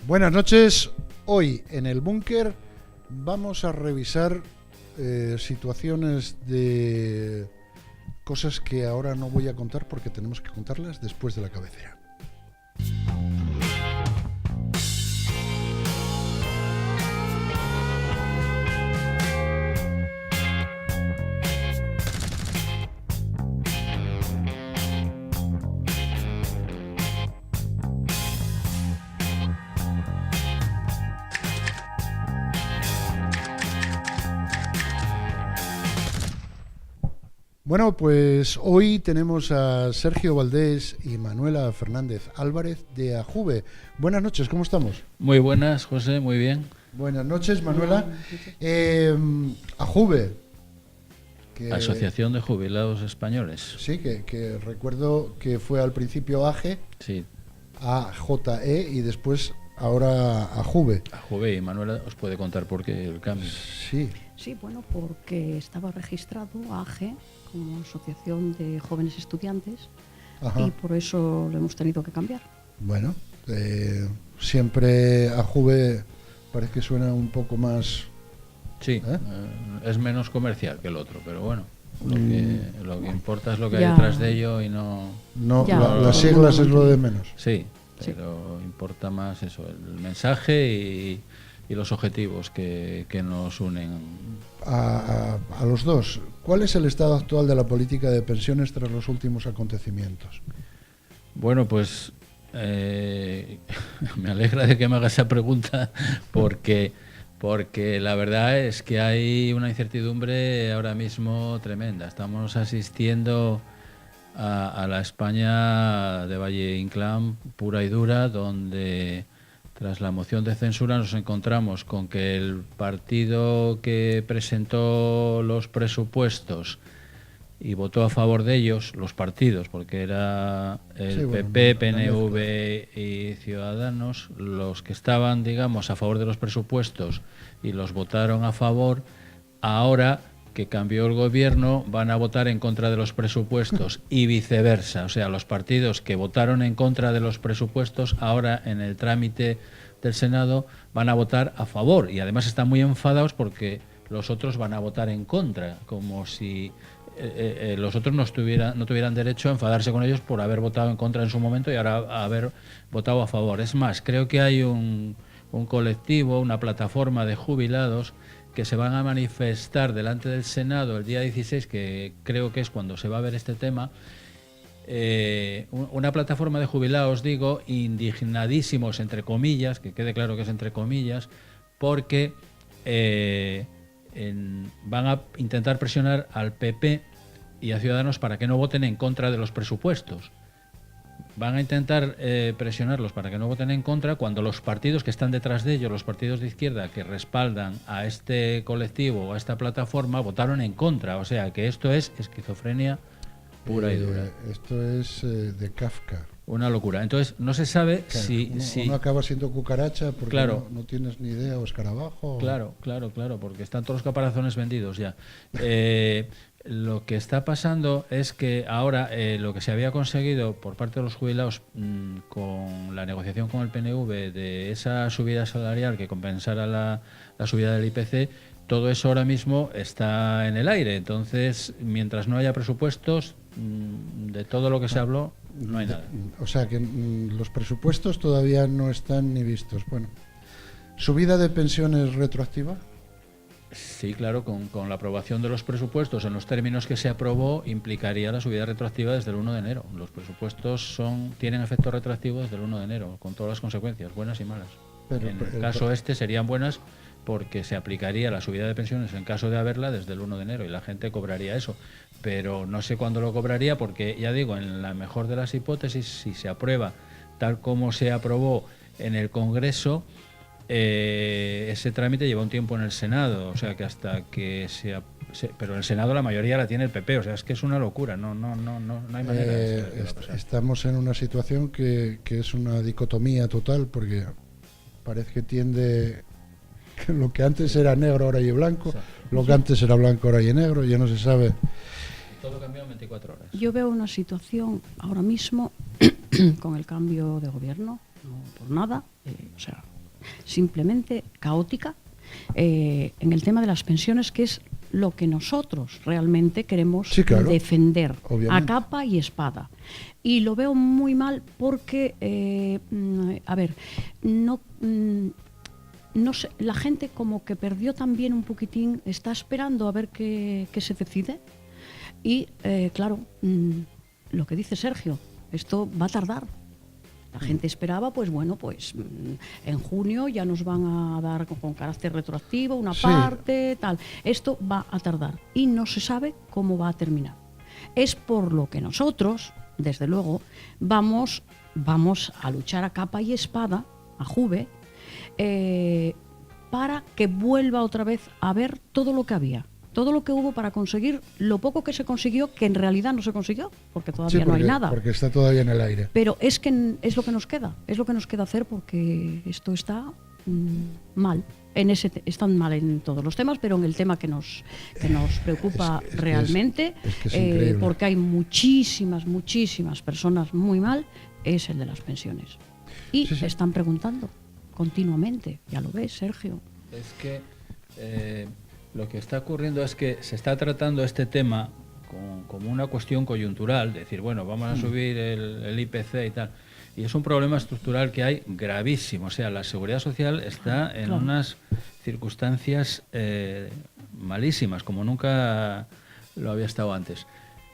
Buenas noches. Hoy en el búnker vamos a revisar situaciones de cosas que ahora no voy a contar porque tenemos que contarlas después de la cabecera. Bueno, pues hoy tenemos a Sergio Valdés y Manuela Fernández Álvarez de AJUVE. Buenas noches, ¿cómo estamos? Muy buenas, José, muy bien. Buenas noches, Manuela. AJUVE. Asociación de Jubilados Españoles. Sí, que recuerdo que fue al principio AGE, Sí. AJE y después ahora AJUVE. AJUVE, y Manuela os puede contar por qué el cambio. Sí. Sí, bueno, porque estaba registrado AGE como Asociación de Jóvenes Estudiantes. Ajá. Y por eso lo hemos tenido que cambiar. Bueno, siempre AJUVE parece que suena un poco más... Sí, es menos comercial que el otro, pero bueno, lo que importa es lo que hay detrás de ello y no... Las siglas es lo de menos. Sí, pero importa más eso, el mensaje y los objetivos que nos unen. A los dos, ¿cuál es el estado actual de la política de pensiones tras los últimos acontecimientos? Bueno, pues me alegra de que me hagas esa pregunta porque la verdad es que hay una incertidumbre ahora mismo tremenda. Estamos asistiendo a la España de Valle Inclán pura y dura, donde tras la moción de censura nos encontramos con que el partido que presentó los presupuestos y votó a favor de ellos, los partidos, porque era el PP, PNV y Ciudadanos, los que estaban, digamos, a favor de los presupuestos y los votaron a favor, ahora que cambió el gobierno van a votar en contra de los presupuestos y viceversa. O sea, los partidos que votaron en contra de los presupuestos ahora en el trámite del Senado van a votar a favor y además están muy enfadados porque los otros van a votar en contra, como si los otros no tuvieran derecho a enfadarse con ellos por haber votado en contra en su momento y ahora haber votado a favor. Es más, creo que hay un colectivo, una plataforma de jubilados que se van a manifestar delante del Senado el día 16, que creo que es cuando se va a ver este tema, una plataforma de jubilados, digo, indignadísimos, entre comillas, que quede claro que es entre comillas, porque van a intentar presionar al PP y a Ciudadanos para que no voten en contra de los presupuestos. Van a intentar presionarlos para que no voten en contra cuando los partidos que están detrás de ellos, los partidos de izquierda que respaldan a este colectivo o a esta plataforma, votaron en contra. O sea que esto es esquizofrenia pura y dura. Esto es de Kafka. Una locura. Entonces no se sabe si uno acaba siendo cucaracha porque claro, no tienes ni idea, o escarabajo. Claro, porque están todos los caparazones vendidos ya. Lo que está pasando es que ahora lo que se había conseguido por parte de los jubilados con la negociación con el PNV de esa subida salarial que compensara la subida del IPC, todo eso ahora mismo está en el aire. Entonces, mientras no haya presupuestos, de todo lo que se habló, no hay nada. O sea que los presupuestos todavía no están ni vistos. Bueno, ¿subida de pensiones retroactiva? Sí, claro, con la aprobación de los presupuestos en los términos que se aprobó implicaría la subida retroactiva desde el 1 de enero. Los presupuestos tienen efecto retroactivo desde el 1 de enero, con todas las consecuencias, buenas y malas. En el caso serían buenas porque se aplicaría la subida de pensiones en caso de haberla desde el 1 de enero y la gente cobraría eso. Pero no sé cuándo lo cobraría porque, ya digo, en la mejor de las hipótesis, si se aprueba tal como se aprobó en el Congreso, ese trámite lleva un tiempo en el Senado, o sea que hasta que pero en el Senado la mayoría la tiene el PP, o sea, es que es una locura, no hay manera de saber qué va a pasar. Estamos en una situación que es una dicotomía total, porque parece que tiende que lo que antes era negro ahora hay blanco, lo que antes era blanco ahora hay negro, ya no se sabe. Todo cambió en 24 horas. Yo veo una situación ahora mismo con el cambio de gobierno no por nada, o sea, simplemente caótica en el tema de las pensiones, que es lo que nosotros realmente queremos defender, obviamente, a capa y espada. Y lo veo muy mal porque, a ver, no sé, la gente como que perdió también un poquitín, está esperando a ver qué se decide. Y, claro, lo que dice Sergio, esto va a tardar. La gente esperaba, pues bueno, pues en junio ya nos van a dar con carácter retroactivo una parte, tal. Esto va a tardar y no se sabe cómo va a terminar. Es por lo que nosotros, desde luego, vamos a luchar a capa y espada, a Juve, para que vuelva otra vez a ver todo lo que había. Todo lo que hubo para conseguir lo poco que se consiguió, que en realidad no se consiguió, porque todavía no hay nada. Porque está todavía en el aire. Pero es que es lo que nos queda, hacer, porque esto está mal. Están mal en todos los temas, pero en el tema que nos preocupa realmente, porque hay muchísimas personas muy mal, es el de las pensiones. Y están preguntando continuamente, ya lo ves, Sergio. Es que lo que está ocurriendo es que se está tratando este tema como una cuestión coyuntural, decir, bueno, vamos a subir el IPC y tal. Y es un problema estructural que hay gravísimo. O sea, la seguridad social está en unas circunstancias malísimas, como nunca lo había estado antes.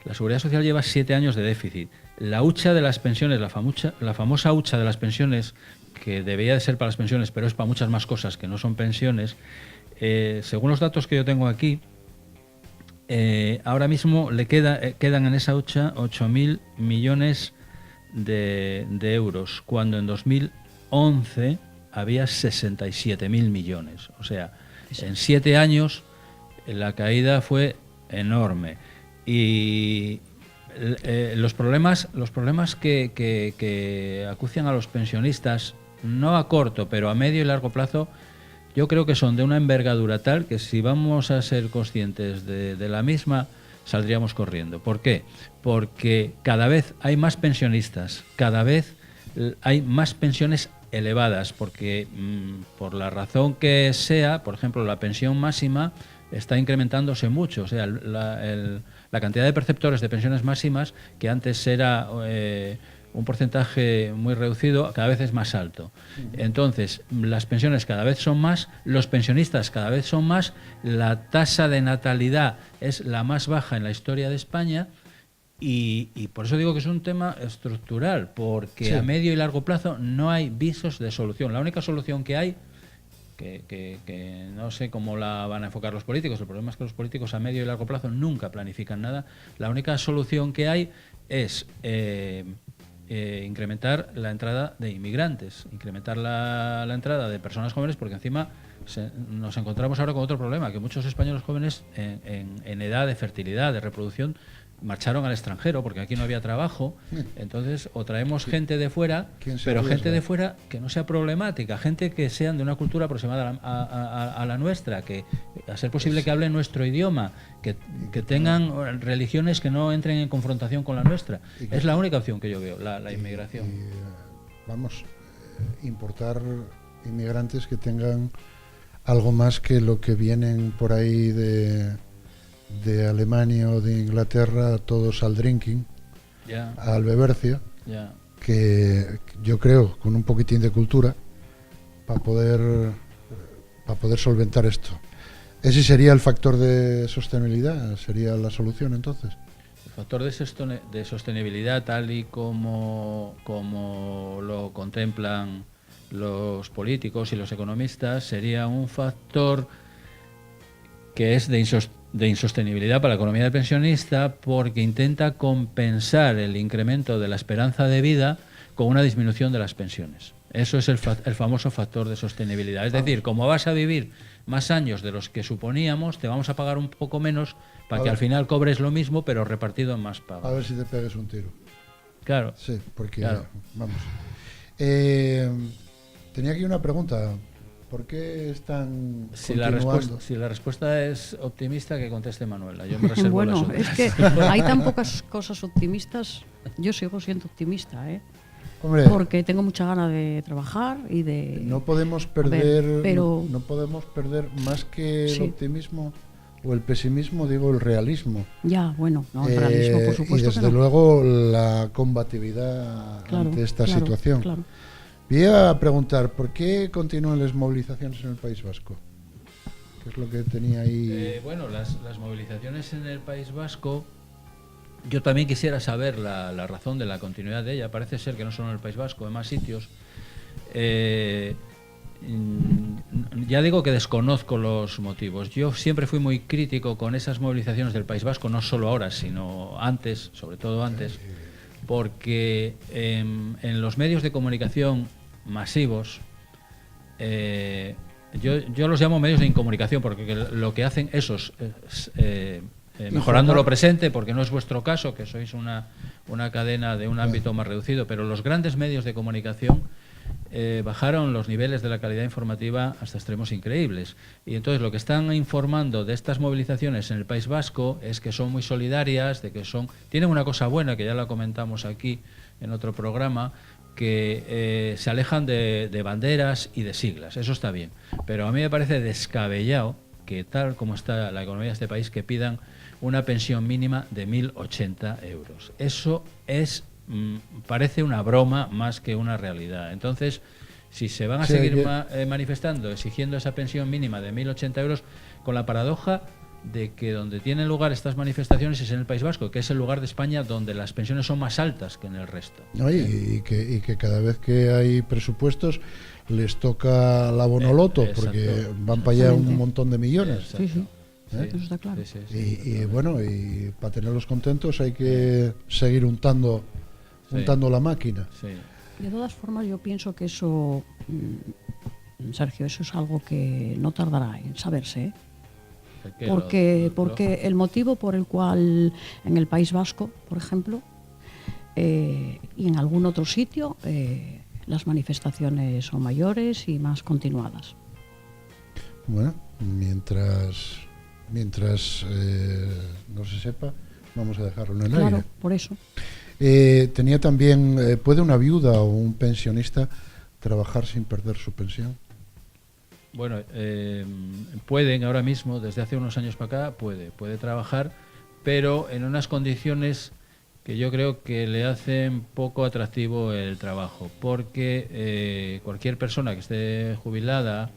La seguridad social lleva 7 años de déficit. La hucha de las pensiones, la famosa hucha de las pensiones, que debería de ser para las pensiones, pero es para muchas más cosas que no son pensiones, según los datos que yo tengo aquí, ahora mismo le quedan en esa hucha 8.000 millones de euros, cuando en 2011 había 67.000 millones. O sea, en 7 años la caída fue enorme. Y los problemas que acucian a los pensionistas, no a corto, pero a medio y largo plazo, yo creo que son de una envergadura tal que si vamos a ser conscientes de la misma, saldríamos corriendo. ¿Por qué? Porque cada vez hay más pensionistas, cada vez hay más pensiones elevadas, porque por la razón que sea, por ejemplo, la pensión máxima está incrementándose mucho. O sea, la cantidad de perceptores de pensiones máximas, que antes era un porcentaje muy reducido, cada vez es más alto. Entonces, las pensiones cada vez son más, los pensionistas cada vez son más, la tasa de natalidad es la más baja en la historia de España, y por eso digo que es un tema estructural, porque a medio y largo plazo no hay visos de solución. La única solución que hay, que no sé cómo la van a enfocar los políticos, el problema es que los políticos a medio y largo plazo nunca planifican nada. La única solución que hay es incrementar la entrada de inmigrantes, incrementar la entrada de personas jóvenes, porque encima nos encontramos ahora con otro problema, que muchos españoles jóvenes en edad de fertilidad, de reproducción, marcharon al extranjero porque aquí no había trabajo. Entonces, o traemos gente de fuera, pero gente de fuera que no sea problemática, gente que sean de una cultura aproximada a la nuestra, que a ser posible que hablen nuestro idioma, que tengan religiones que no entren en confrontación con la nuestra. Es la única opción que yo veo, la inmigración. Importar inmigrantes que tengan algo más que lo que vienen por ahí de Alemania o de Inglaterra, todos al drinking, al bebercio, que yo creo con un poquitín de cultura para poder solventar esto. ¿Ese sería el factor de sostenibilidad? ¿Sería la solución entonces? El factor de sostenibilidad, tal y como lo contemplan los políticos y los economistas, sería un factor que es de insostenibilidad para la economía del pensionista, porque intenta compensar el incremento de la esperanza de vida con una disminución de las pensiones. Eso es el famoso factor de sostenibilidad. Es decir, como vas a vivir más años de los que suponíamos, te vamos a pagar un poco menos para que al final cobres lo mismo, pero repartido en más pagos. A ver si te pegues un tiro. Claro. Sí, porque vamos. Tenía aquí una pregunta. ¿Por qué están continuando? Si la respuesta es optimista, que conteste Manuela. Yo me reservo bueno, es que hay tan pocas cosas optimistas. Yo sigo siendo optimista, Hombre, porque tengo mucha ganas de trabajar y de... No podemos perder, no podemos perder más que el optimismo o el pesimismo, digo, el realismo. Ya, bueno, no, el realismo, por supuesto. Y desde luego la combatividad ante esta situación. Claro. Voy a preguntar, ¿por qué continúan las movilizaciones en el País Vasco? ¿Qué es lo que tenía ahí? Bueno, las movilizaciones en el País Vasco, yo también quisiera saber la razón de la continuidad de ella. Parece ser que no solo en el País Vasco, en más sitios. Ya digo que desconozco los motivos. Yo siempre fui muy crítico con esas movilizaciones del País Vasco, no solo ahora, sino antes, sobre todo antes, porque en los medios de comunicación masivos, yo los llamo medios de incomunicación, porque lo que hacen esos mejorando lo presente, porque no es vuestro caso, que sois una cadena de un ámbito más reducido, pero los grandes medios de comunicación bajaron los niveles de la calidad informativa hasta extremos increíbles. Y entonces lo que están informando de estas movilizaciones en el País Vasco es que son muy solidarias, de que tienen una cosa buena, que ya la comentamos aquí en otro programa, que se alejan de banderas y de siglas. Eso está bien. Pero a mí me parece descabellado que, tal como está la economía de este país, que pidan una pensión mínima de 1.080 euros. Eso parece una broma más que una realidad. Entonces, si se van a seguir manifestando, exigiendo esa pensión mínima de 1.080 euros, con la paradoja de que donde tienen lugar estas manifestaciones es en el País Vasco, que es el lugar de España donde las pensiones son más altas que en el resto. Y que cada vez que hay presupuestos les toca la bonoloto, porque van para allá un montón de millones. Eso está claro. Y bueno, y para tenerlos contentos hay que seguir untando la máquina. De todas formas, yo pienso que eso, Sergio, eso es algo que no tardará en saberse, porque el motivo por el cual en el País Vasco, por ejemplo, y en algún otro sitio, las manifestaciones son mayores y más continuadas. Bueno, mientras no se sepa, vamos a dejarlo en el aire. Claro, por eso. Tenía también, ¿puede una viuda o un pensionista trabajar sin perder su pensión? Bueno, pueden ahora mismo, desde hace unos años para acá, puede trabajar, pero en unas condiciones que yo creo que le hacen poco atractivo el trabajo, porque cualquier persona que esté jubilada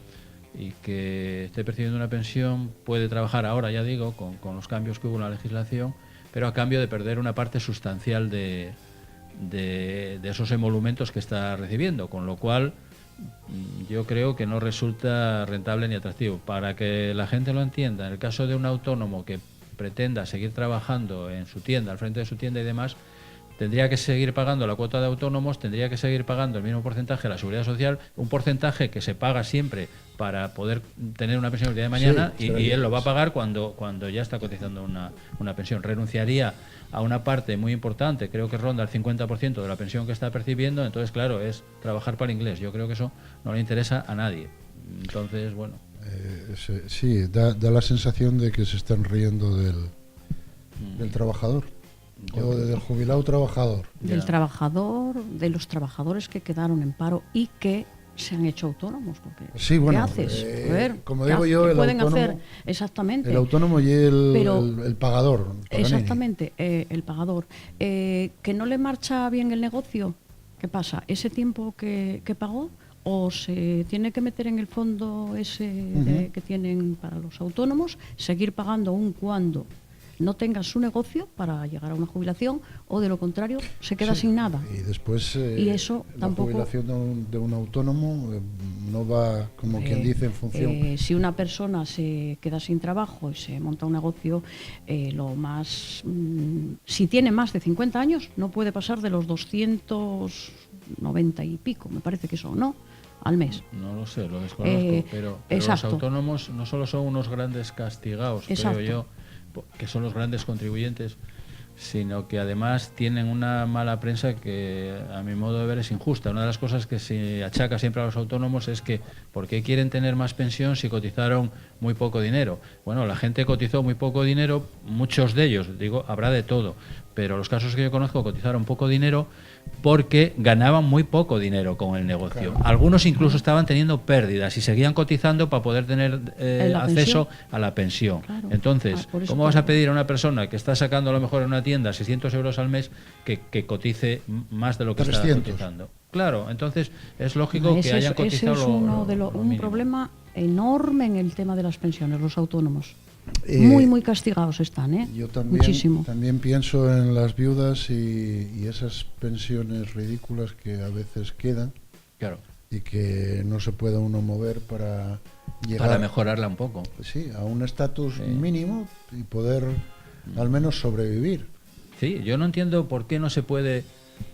y que esté percibiendo una pensión puede trabajar ahora, ya digo, con los cambios que hubo en la legislación, pero a cambio de perder una parte sustancial de esos emolumentos que está recibiendo, con lo cual yo creo que no resulta rentable ni atractivo. Para que la gente lo entienda, en el caso de un autónomo que pretenda seguir trabajando en su tienda, al frente de su tienda y demás, tendría que seguir pagando la cuota de autónomos, tendría que seguir pagando el mismo porcentaje de la Seguridad Social, un porcentaje que se paga siempre para poder tener una pensión el día de mañana, y él lo va a pagar cuando ya está cotizando una pensión. Renunciaría a una parte muy importante, creo que ronda el 50% de la pensión que está percibiendo, entonces claro, es trabajar para el inglés. Yo creo que eso no le interesa a nadie. Entonces, bueno. Sí, da la sensación de que se están riendo del trabajador. O del jubilado trabajador. Del trabajador, de los trabajadores que quedaron en paro y que se han hecho autónomos. Porque, sí, bueno, ¿qué haces? como digo yo, el pueden autónomo, hacer exactamente. El autónomo y el pagador. Exactamente, el pagador. Que no le marcha bien el negocio, ¿qué pasa? Ese tiempo que pagó, o se tiene que meter en el fondo ese que tienen para los autónomos, seguir pagando aun cuando no tenga su negocio para llegar a una jubilación, o de lo contrario se queda sin nada. Y después y eso la jubilación de un autónomo no va, como quien dice, en función. Si una persona se queda sin trabajo y se monta un negocio, si tiene más de 50 años, no puede pasar de los 290 y pico, me parece que son, ¿no?, al mes. No lo sé, lo desconozco, pero los autónomos no solo son unos grandes castigados, creo yo, que son los grandes contribuyentes, sino que además tienen una mala prensa que a mi modo de ver es injusta. Una de las cosas que se achaca siempre a los autónomos es que ¿por qué quieren tener más pensión si cotizaron muy poco dinero? Bueno, la gente cotizó muy poco dinero, muchos de ellos, digo, habrá de todo, pero los casos que yo conozco cotizaron poco dinero porque ganaban muy poco dinero con el negocio. Claro. Algunos incluso estaban teniendo pérdidas y seguían cotizando para poder tener acceso a la pensión. Claro. Entonces, ¿cómo vas a pedir a una persona que está sacando a lo mejor en una tienda 600 euros al mes que cotice más de lo que 300. Está cotizando? Claro, entonces es lógico que hayan cotizado ese es un problema enorme en el tema de las pensiones, los autónomos. Muy castigados están, ¿eh? Yo también, muchísimo. También pienso en las viudas y esas pensiones ridículas que a veces quedan. Claro. Y que no se pueda uno mover para llegar... Para mejorarla un poco. Sí, a un estatus mínimo y poder al menos sobrevivir. Sí, yo no entiendo por qué no se puede,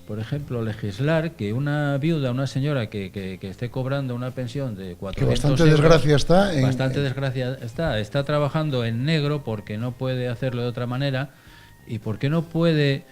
por ejemplo, legislar que una viuda, una señora que esté cobrando una pensión de 400 que bastante euros, desgracia está. Bastante desgracia está trabajando en negro porque no puede hacerlo de otra manera, y por qué no puede,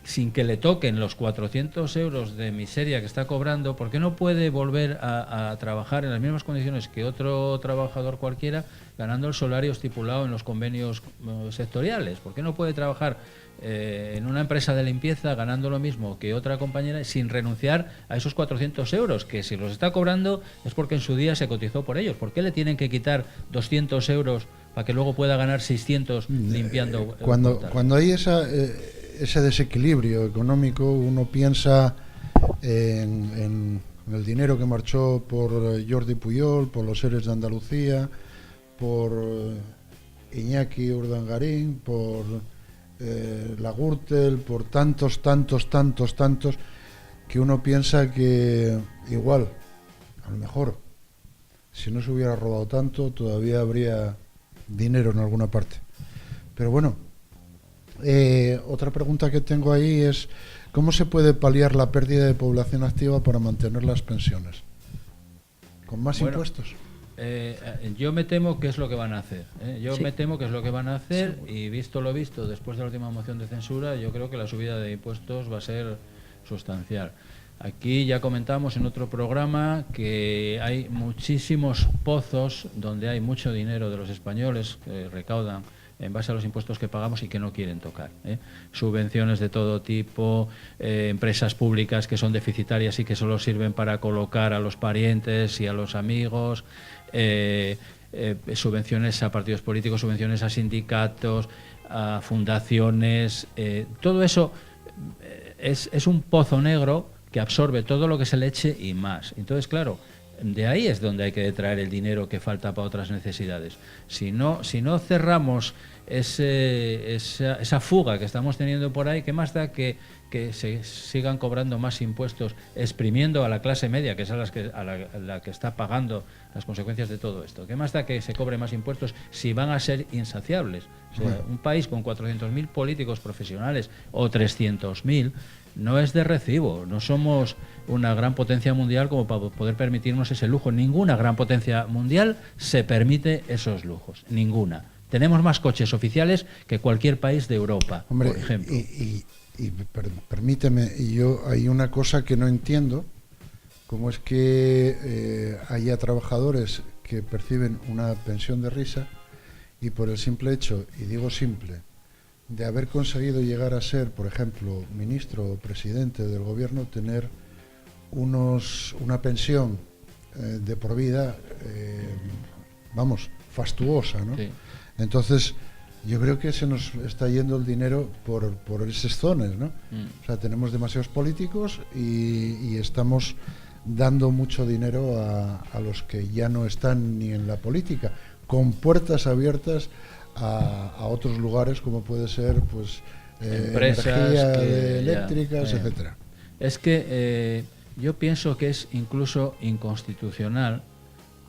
sin que le toquen los 400 euros de miseria que está cobrando, por qué no puede volver a trabajar en las mismas condiciones que otro trabajador cualquiera, ganando el salario estipulado en los convenios sectoriales. ¿Por qué no puede trabajar en una empresa de limpieza ganando lo mismo que otra compañera sin renunciar a esos 400 euros, que si los está cobrando es porque en su día se cotizó por ellos? ¿Por qué le tienen que quitar 200 euros para que luego pueda ganar 600 limpiando? Cuando hay ese desequilibrio económico, uno piensa en el dinero que marchó por Jordi Puyol, por los Eres de Andalucía, por Iñaki Urdangarín, por la Gürtel, por tantos, que uno piensa que igual, a lo mejor, si no se hubiera robado tanto, todavía habría dinero en alguna parte. Pero bueno, otra pregunta que tengo ahí es ¿cómo se puede paliar la pérdida de población activa para mantener las pensiones? ¿Con más impuestos? Yo me temo que es lo que van a hacer. Me temo que es lo que van a hacer, y visto lo visto después de la última moción de censura, yo creo que la subida de impuestos va a ser sustancial. Aquí ya comentamos en otro programa que hay muchísimos pozos donde hay mucho dinero de los españoles que recaudan en base a los impuestos que pagamos y que no quieren tocar. Subvenciones de todo tipo, empresas públicas que son deficitarias y que solo sirven para colocar a los parientes y a los amigos, subvenciones a partidos políticos, subvenciones a sindicatos, a fundaciones, todo eso es un pozo negro que absorbe todo lo que se le eche y más. Entonces, claro, de ahí es donde hay que detraer el dinero que falta para otras necesidades. Si no cerramos esa fuga que estamos teniendo por ahí, ¿qué más da que se sigan cobrando más impuestos, exprimiendo a la clase media, que es a la que está pagando las consecuencias de todo esto? ¿Qué más da que se cobre más impuestos si van a ser insaciables? O sea, un país con 400.000 políticos profesionales o 300.000 no es de recibo. No somos una gran potencia mundial como para poder permitirnos ese lujo. Ninguna gran potencia mundial se permite esos lujos, ninguna. Tenemos más coches oficiales que cualquier país de Europa, hombre, por ejemplo. Permíteme, yo hay una cosa que no entiendo, como es que haya trabajadores que perciben una pensión de risa y por el simple hecho, y digo simple, de haber conseguido llegar a ser, por ejemplo, ministro o presidente del gobierno, tener una pensión de por vida, fastuosa, ¿no? Sí. Entonces, yo creo que se nos está yendo el dinero por esas zonas, ¿no? O sea, tenemos demasiados políticos y estamos dando mucho dinero a los que ya no están ni en la política, con puertas abiertas a otros lugares como puede ser pues empresas eléctricas, etcétera. Es que yo pienso que es incluso inconstitucional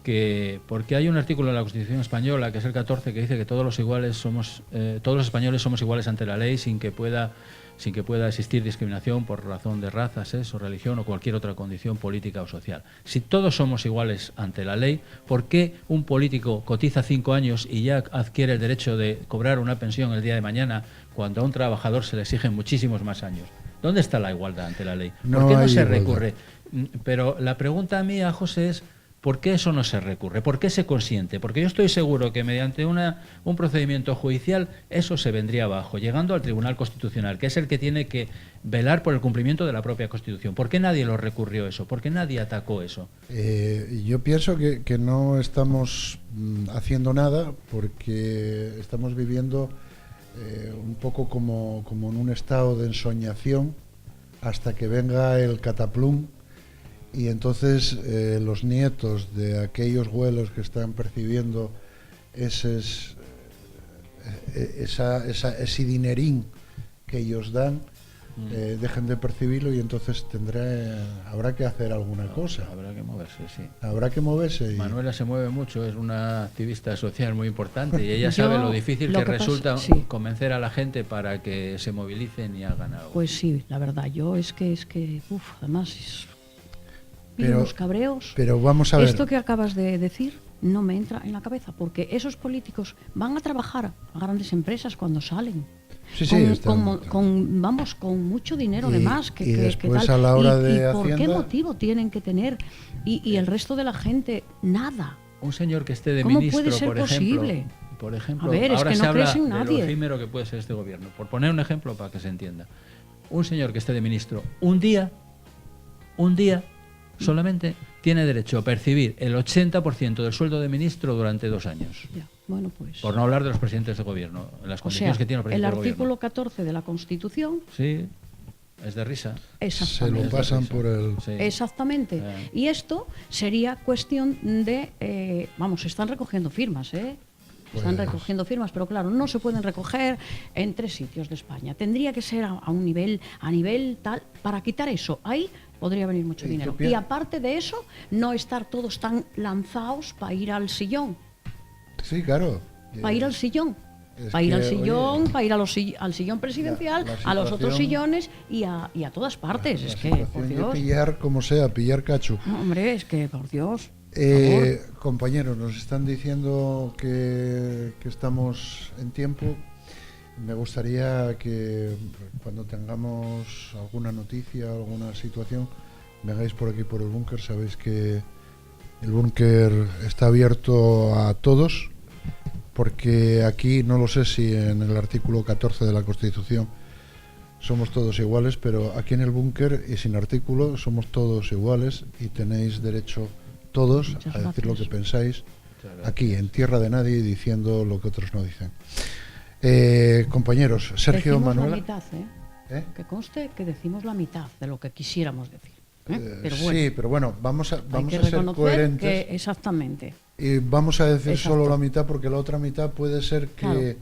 porque hay un artículo en la Constitución española, que es el 14, que dice que todos los españoles somos iguales ante la ley, sin que pueda sin que pueda existir discriminación por razón de raza, sexo, religión o cualquier otra condición política o social. Si todos somos iguales ante la ley, ¿por qué un político cotiza 5 años y ya adquiere el derecho de cobrar una pensión el día de mañana cuando a un trabajador se le exigen muchísimos más años? ¿Dónde está la igualdad ante la ley? ¿Por qué no se recurre? Pero la pregunta mía, José, es ¿por qué eso no se recurre? ¿Por qué se consiente? Porque yo estoy seguro que mediante un procedimiento judicial eso se vendría abajo, llegando al Tribunal Constitucional, que es el que tiene que velar por el cumplimiento de la propia Constitución. ¿Por qué nadie lo recurrió eso? ¿Por qué nadie atacó eso? Yo pienso que no estamos haciendo nada porque estamos viviendo un poco como en un estado de ensoñación hasta que venga el cataplum y entonces los nietos de aquellos abuelos que están percibiendo ese dinerín que ellos dan dejen de percibirlo y entonces habrá que hacer alguna cosa. Habrá que moverse, sí. Habrá que moverse. Manuela se mueve mucho, es una activista social muy importante y ella sabe lo difícil que resulta convencer a la gente para que se movilicen y hagan algo. Pues sí, la verdad, además unos cabreos. Pero vamos a ver. Esto que acabas de decir no me entra en la cabeza, porque esos políticos van a trabajar a grandes empresas cuando salen. Con mucho dinero además y después a la hora de ¿por qué motivo tienen que tener? Y el resto de la gente, nada. Un señor que esté de ministro, puede ser posible? Por ejemplo, a ver, ahora es que no se habla crees en nadie. de lo efímero que puede ser este gobierno. Por poner un ejemplo para que se entienda. Un señor que esté de ministro un día solamente tiene derecho a percibir el 80% del sueldo de ministro durante 2 años. Ya, bueno, pues. Por no hablar de los presidentes de gobierno, las condiciones que tiene el presidente de gobierno. El artículo 14 de la Constitución. Sí, es de risa. Exactamente. Se lo pasan por el. Sí. Exactamente. Y esto sería cuestión de. Están recogiendo firmas, Están recogiendo firmas, pero claro, no se pueden recoger en 3 sitios de España. Tendría que ser a nivel tal, para quitar eso. Ahí podría venir mucho dinero. Y aparte de eso, no estar todos tan lanzados para ir al sillón. Sí, claro. Para ir al sillón. Para ir al sillón, para ir al sillón presidencial, a los otros sillones y a todas partes. Es que, por Dios. Pillar como sea, pillar cacho. No, hombre, es que, por Dios. Compañeros, nos están diciendo que estamos en tiempo. Me gustaría que cuando tengamos alguna noticia, alguna situación, vengáis por aquí por el búnker. Sabéis que el búnker está abierto a todos, porque aquí no lo sé si en el artículo 14 de la Constitución somos todos iguales, pero aquí en el búnker y sin artículo somos todos iguales y tenéis derecho todos a decir lo que pensáis aquí, en tierra de nadie, diciendo lo que otros no dicen. Compañeros, Sergio, decimos Manuela. La mitad, que conste que decimos la mitad de lo que quisiéramos decir. Pero bueno, sí, pero bueno, vamos a ser coherentes. Exactamente. Y vamos a decir solo la mitad, porque la otra mitad puede ser que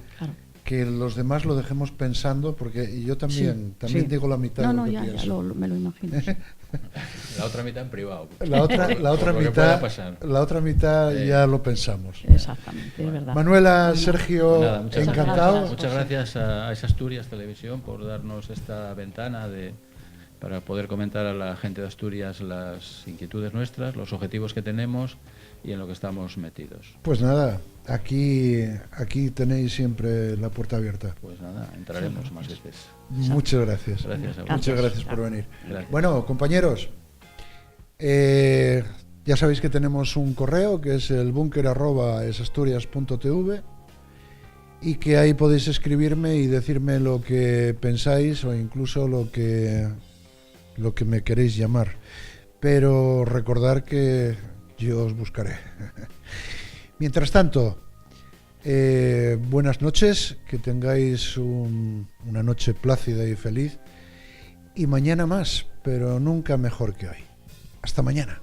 los demás lo dejemos pensando, porque yo también digo la mitad de lo que pienso. Me lo imagino. Sí. La otra mitad en privado. La otra mitad ya lo pensamos. Exactamente, es verdad. Manuela, Sergio, encantado. Muchas gracias a Asturias Televisión por darnos esta ventana para poder comentar a la gente de Asturias las inquietudes nuestras, los objetivos que tenemos y en lo que estamos metidos. Pues nada, aquí tenéis siempre la puerta abierta. Pues nada, entraremos más veces. Muchas gracias. Muchas gracias por venir. Gracias. Bueno, compañeros, ya sabéis que tenemos un correo que es el bunker@esasturias.tv y que ahí podéis escribirme y decirme lo que pensáis o incluso lo que me queréis llamar. Pero recordar que yo os buscaré. Mientras tanto, buenas noches, que tengáis una noche plácida y feliz. Y mañana más, pero nunca mejor que hoy. Hasta mañana.